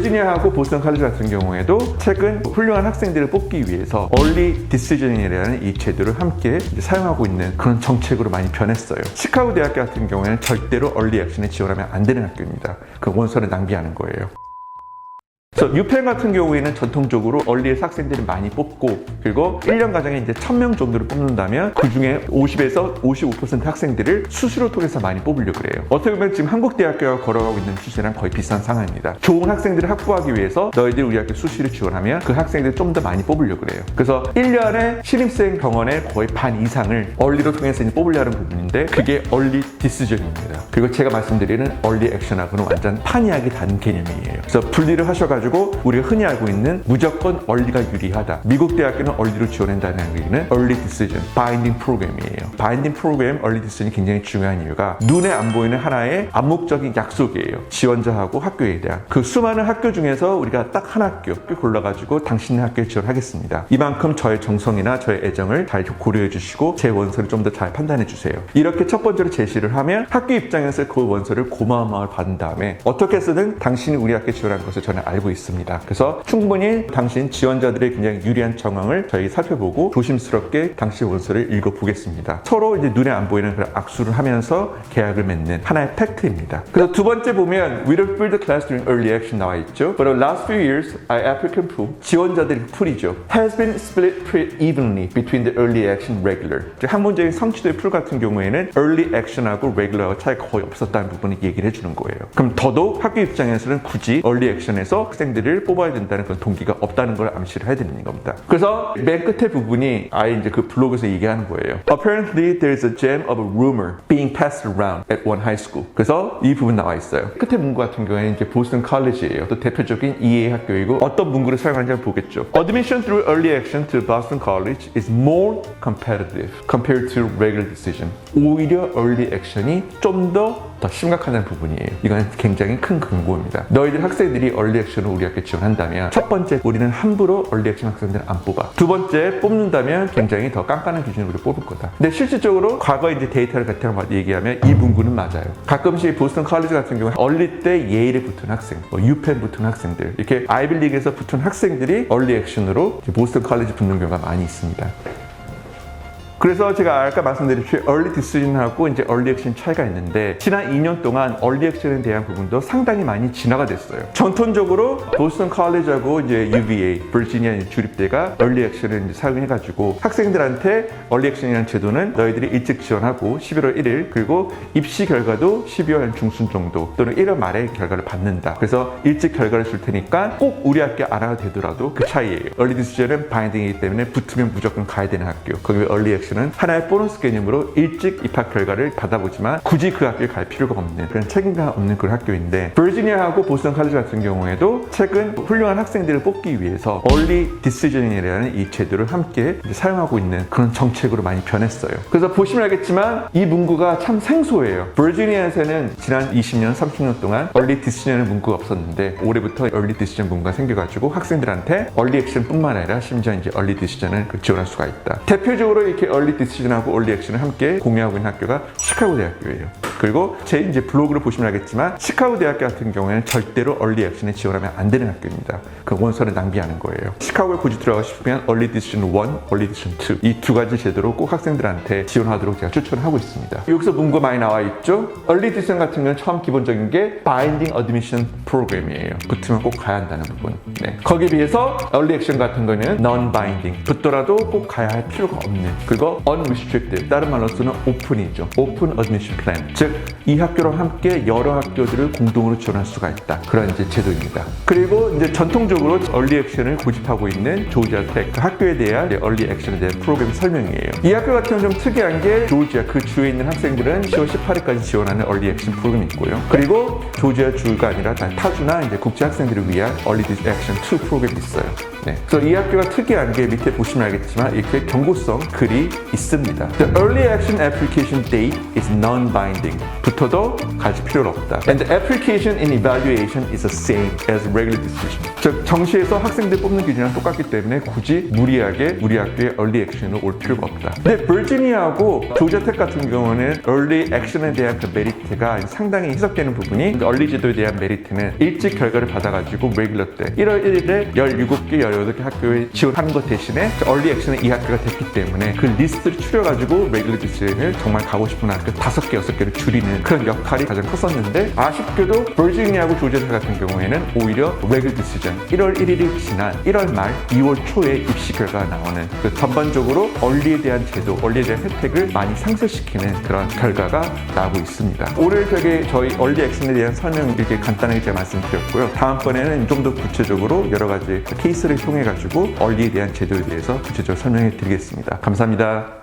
버지니아하고 보스턴 칼리지 같은 경우에도 최근 훌륭한 학생들을 뽑기 위해서 Early Decision이라는 이 제도를 함께 사용하고 있는 그런 정책으로 많이 변했어요. 시카고 대학교 같은 경우에는 절대로 Early Action에 지원하면 안 되는 학교입니다. 그 원서를 낭비하는 거예요. 그래서 유펜 같은 경우에는 전통적으로 얼리에서 학생들을 많이 뽑고, 그리고 1년 과정에 이제 1000명 정도를 뽑는다면 그 중에 50에서 55% 학생들을 수시로 통해서 많이 뽑으려고 그래요. 어떻게 보면 지금 한국 대학교가 걸어가고 있는 추세랑 거의 비슷한 상황입니다. 좋은 학생들을 확보하기 위해서 너희들이 우리 학교 수시를 지원하면 그 학생들을 좀 더 많이 뽑으려고 그래요. 그래서 1년에 신입생 병원의 거의 반 이상을 얼리로 통해서 이제 뽑으려는 부분인데, 그게 얼리 디시전입니다. 그리고 제가 말씀드리는 얼리 액션하고는 완전 판이하게 다른 개념이에요. 그래서 분리를 하셔가지고 우리가 흔히 알고 있는 무조건 얼리가 유리하다, 미국 대학교는 얼리로 지원한다는 얘기는 얼리 디시전, 바인딩 프로그램이에요. 바인딩 프로그램, 얼리 디시전이 굉장히 중요한 이유가 눈에 안 보이는 하나의 암묵적인 약속이에요. 지원자하고 학교에 대한. 그 수많은 학교 중에서 우리가 딱 한 학교 골라가지고 당신의 학교에 지원하겠습니다. 이만큼 저의 정성이나 저의 애정을 잘 고려해 주시고 제 원서를 좀 더 잘 판단해 주세요. 이렇게 첫 번째로 제시를 하면 학교 입장에서 그 원서를 고마운 마음을 받은 다음에 어떻게 해서든 당신이 우리 학교에 지원한 것을 저는 알고 있습니다. 그래서 충분히 당신 지원자들의 굉장히 유리한 정황을 저희 살펴보고 조심스럽게 당신 원서를 읽어보겠습니다. 서로 이제 눈에 안 보이는 그런 악수를 하면서 계약을 맺는 하나의 팩트입니다. 그래서 두 번째 보면 We don't build the class during early action 나와 있죠. But the last few years, our applicant pool, 지원자들의 풀이죠, has been split pretty evenly between the early action regular. 학문적인 성취도의 풀 같은 경우에는 early action하고 regular하고 차이가 거의 없었다는 부분을 얘기를 해주는 거예요. 그럼 더더욱 학교 입장에서는 굳이 early action에서 학생들을 뽑아야 된다는 그런 동기가 없다는 걸 암시를 해야 되는 겁니다. 그래서 맨 끝에 부분이 아예 이제 그 블로그에서 얘기하는 거예요. Apparently there is a gem of a rumor being passed around at one high school. 그래서 이 부분 나와 있어요. 끝에 문구 같은 경우에는 이제 보스턴 칼리지예요. 또 대표적인 EA 학교이고 어떤 문구를 사용하는지 한번 보겠죠. Admission through early action to Boston College is more competitive compared to regular decision. 오히려 early action이 좀 더 심각하다는 부분이에요. 이건 굉장히 큰 근거입니다. 너희들 학생들이 early action을 우리 학교에 지원한다면 첫 번째, 우리는 함부로 early action 학생들을 안 뽑아. 두 번째, 뽑는다면 굉장히 더 깐깐한 기준으로 뽑을 거다. 근데 실질적으로 과거 이제 데이터를 바탕으로 얘기하면 이 문구는 맞아요. 가끔씩 보스턴 칼리지 같은 경우 early 때 예일에 붙은 학생, 유펜 붙은 학생들, 이렇게 아이빌리그에서 붙은 학생들이 early action으로 보스턴 칼리지 붙는 경우가 많이 있습니다. 그래서 제가 아까 말씀드렸듯이 early decision하고 이제 early action 차이가 있는데, 지난 2년 동안 early action에 대한 부분도 상당히 많이 진화가 됐어요. 전통적으로 보스턴 칼리지하고 이제 UVA, 버지니아 주립대가 early action을 이제 사용해가지고 학생들한테 early action이라는 제도는 너희들이 일찍 지원하고 11월 1일 그리고 입시 결과도 12월 중순 정도 또는 1월 말에 결과를 받는다. 그래서 일찍 결과를 줄 테니까 꼭 우리 학교 안 와도 되더라도 그 차이예요. early decision은 바인딩이기 때문에 붙으면 무조건 가야 되는 학교. 거기 early action 는 하나의 보너스 개념으로 일찍 입학 결과를 받아보지만 굳이 그 학교에 갈 필요가 없는 그런 책임감 없는 그런 학교인데, 버지니아하고 보스턴 칼리지 같은 경우에도 최근 훌륭한 학생들을 뽑기 위해서 Early Decision이라는 이 제도를 함께 사용하고 있는 그런 정책으로 많이 변했어요. 그래서 보시면 알겠지만 이 문구가 참 생소해요. 버지니아에서는 지난 20년, 30년 동안 Early Decision이라는 문구가 없었는데 올해부터 Early Decision 문구가 생겨가지고 학생들한테 Early Action 뿐만 아니라 심지어 이제 Early Decision을 지원할 수가 있다. 대표적으로 이렇게 Early Decision하고 Early Action을 함께 공유하고 있는 학교가 시카고 대학교예요. 그리고 제 이제 블로그를 보시면 알겠지만 시카고 대학교 같은 경우에는 절대로 Early Action에 지원하면 안 되는 학교입니다. 그 원서를 낭비하는 거예요. 시카고에 굳이 들어가고 싶으면 Early Decision 1, Early Decision 2 이 두 가지 제도로 꼭 학생들한테 지원하도록 제가 추천하고 있습니다. 여기서 문구가 많이 나와 있죠. Early Decision 같은 경우는 처음 기본적인 게 Binding Admission Program이에요. 붙으면 꼭 가야 한다는 부분. 네. 거기에 비해서 Early Action 같은 거는 Non-Binding. 붙더라도 꼭 가야 할 필요가 없는, 그리고 unrestricted, 다른 말로 쓰는 오픈이죠. 오픈 어드미션 플랜. 즉, 이 학교랑 함께 여러 학교들을 공동으로 지원할 수가 있다. 그런 이제 제도입니다. 그리고 이제 전통적으로 early action을 고집하고 있는 조지아 텍 그 학교에 대한 early action에 대한 프로그램 설명이에요. 이 학교 같은 경우는 좀 특이한 게 조지아 그 주에 있는 학생들은 10월 18일까지 지원하는 early action 프로그램이 있고요. 그리고 조지아 주가 아니라 타주나 이제 국제 학생들을 위한 early action 2 프로그램이 있어요. 네. 그래서 이 학교가 특이한 게 밑에 보시면 알겠지만 이렇게 경고성 글이 있습니다. The early action application date is non-binding. 얼리부터도 가질 필요가 없다. And the application and evaluation is the same as regular decision. 즉 정시에서 학생들 뽑는 기준이랑 똑같기 때문에 굳이 무리하게 우리 학교에 얼리 액션으로 올 필요가 없다. 근데 버지니아하고 조지아텍 같은 경우는 얼리 액션에 대한 그 메리트가 상당히 희석되는 부분이 얼리 제도에 대한 메리트는 일찍 결과를 받아가지고 레귤러 때 1월 1일에 17개, 18개 학교에 지원하는 것 대신에 얼리 액션에 이 학교가 됐기 때문에 그 리스트를 추려가지고 레귤러 디시전을 정말 가고 싶은 학교 5개, 6개를 줄이는 그런 역할이 가장 컸었는데 아쉽게도 버지니아하고 조지아텍 같은 경우에는 오히려 레귤러 디시전 1월 1일이 지난 1월 말, 2월 초에 입시 결과가 나오는 그 전반적으로 얼리에 대한 제도, 얼리에 대한 혜택을 많이 상쇄시키는 그런 결과가 나오고 있습니다. 오늘 되게 저희 얼리 액션에 대한 설명 이렇게 간단하게 제가 말씀드렸고요. 다음번에는 좀 더 구체적으로 여러 가지 케이스를 통해 가지고 얼리에 대한 제도에 대해서 구체적으로 설명해 드리겠습니다. 감사합니다.